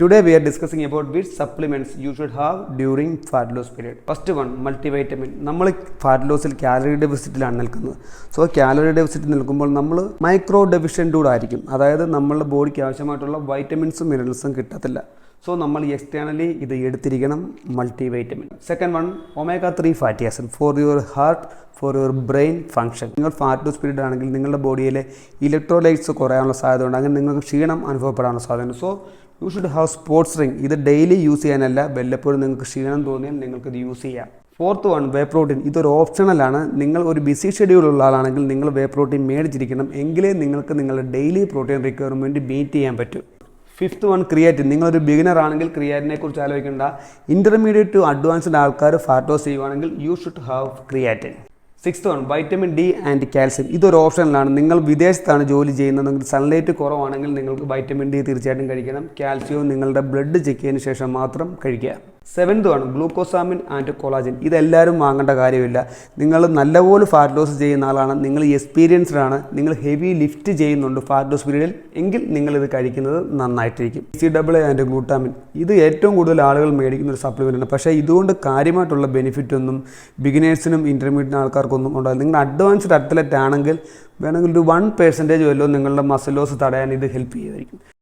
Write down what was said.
Today we are discussing about which supplements you should have during fat loss period. First one, multivitamin. നമ്മൾ fat ലോസിൽ calorie ഡെഫിസിറ്റിലാണ് നിൽക്കുന്നത്. So calorie deficit നിൽക്കുമ്പോൾ നമ്മൾ micro deficient ആയിരിക്കും. അതായത് നമ്മളുടെ ബോഡിക്ക് ആവശ്യമായിട്ടുള്ള വൈറ്റമിൻസും മിനറൽസും കിട്ടത്തില്ല. സോ നമ്മൾ എക്സ്റ്റേണലി ഇത് എടുത്തിരിക്കണം multivitamin. Second one, omega-3 fatty acid for your heart, for your brain function. നിങ്ങൾ ഫാറ്റ് ലോസ് പീരീഡ് ആണെങ്കിൽ നിങ്ങളുടെ ബോഡിയിലെ ഇലക്ട്രോലൈറ്റ്സ് കുറയാനുള്ള സാധ്യത ഉണ്ട്. അങ്ങനെ നിങ്ങൾക്ക് ക്ഷീണം അനുഭവപ്പെടാനുള്ള സാധ്യതയുണ്ട്. So you should have sports drink. ഇത് ഡെയിലി യൂസ് ചെയ്യാനല്ല, വല്ലപ്പോഴും നിങ്ങൾക്ക് ക്ഷീണം തോന്നിയാൽ നിങ്ങൾക്കിത് യൂസ് ചെയ്യാം. ഫോർത്ത് വൺ, വേ പ്രോട്ടീൻ. ഇതൊരു ഓപ്ഷണലാണ്. നിങ്ങൾ ഒരു ബിസി ഷെഡ്യൂൾ ഉള്ള ആളാണെങ്കിൽ നിങ്ങൾ വേ പ്രോട്ടീൻ മേടിച്ചിരിക്കണം. എങ്കിലേ നിങ്ങൾക്ക് നിങ്ങളുടെ ഡെയിലി പ്രോട്ടീൻ റിക്വയർമെൻറ്റ് മീറ്റ് ചെയ്യാൻ പറ്റും. Fifth one, creatine. നിങ്ങളൊരു ബിഗിനർ ആണെങ്കിൽ ക്രിയാറ്റിനെ കുറിച്ച് ആലോചിക്കേണ്ട. ഇൻ്റർമീഡിയറ്റ് ടു അഡ്വാൻസ്ഡ് ആൾക്കാർ ഫാറ്റ് ലോസ് ചെയ്യുവാണെങ്കിൽ you should have creatine. Sixth one, vitamin D and calcium. ഇതൊരു ഓപ്ഷനിലാണ്. നിങ്ങൾ വിദേശത്താണ് ജോലി ചെയ്യുന്നതെങ്കിൽ സൺലൈറ്റ് കുറവാണെങ്കിൽ നിങ്ങൾക്ക് വൈറ്റമിൻ ഡി തീർച്ചയായിട്ടും കഴിക്കണം. കാൽസ്യവും നിങ്ങളുടെ ബ്ലഡ് ചെക്ക് ചെയ്തതിന് ശേഷം മാത്രം കഴിക്കുക. സെവൻത് ആണ് ഗ്ലൂക്കോസാമിൻ ആൻഡ് കൊളാജൻ. ഇതെല്ലാവരും വാങ്ങേണ്ട കാര്യമില്ല. നിങ്ങൾ നല്ലപോലെ ഫാറ്റ് ലോസ് ചെയ്യുന്ന ആളാണ്, നിങ്ങൾ എക്സ്പീരിയൻസ്ഡ് ആണ്, നിങ്ങൾ ഹെവി ലിഫ്റ്റ് ചെയ്യുന്നുണ്ട് ഫാറ്റ് ലോസ് പീരീഡിൽ, എങ്കിൽ നിങ്ങളിത് കഴിക്കുന്നത് നന്നായിട്ടിരിക്കും. CAA and glutamine. ഇത് ഏറ്റവും കൂടുതൽ ആളുകൾ മേടിക്കുന്ന ഒരു സപ്ലിമെൻ്റാണ്. പക്ഷേ ഇതുകൊണ്ട് കാര്യമായിട്ടുള്ള ബെനിഫിറ്റ് ഒന്നും ബിഗിനേഴ്സിനും ഇൻ്റർമീഡിയറ്റ് ആൾക്കാർക്കൊന്നും ഉണ്ടാകും. നിങ്ങൾ അഡ്വാൻസ്ഡ് അത്ലറ്റ് ആണെങ്കിൽ വേണമെങ്കിൽ ഒരു 1% വല്ലതും നിങ്ങളുടെ മസിൽ ലോസ് തടയാൻ ഇത് ഹെൽപ്പ് ചെയ്യുമായിരിക്കും.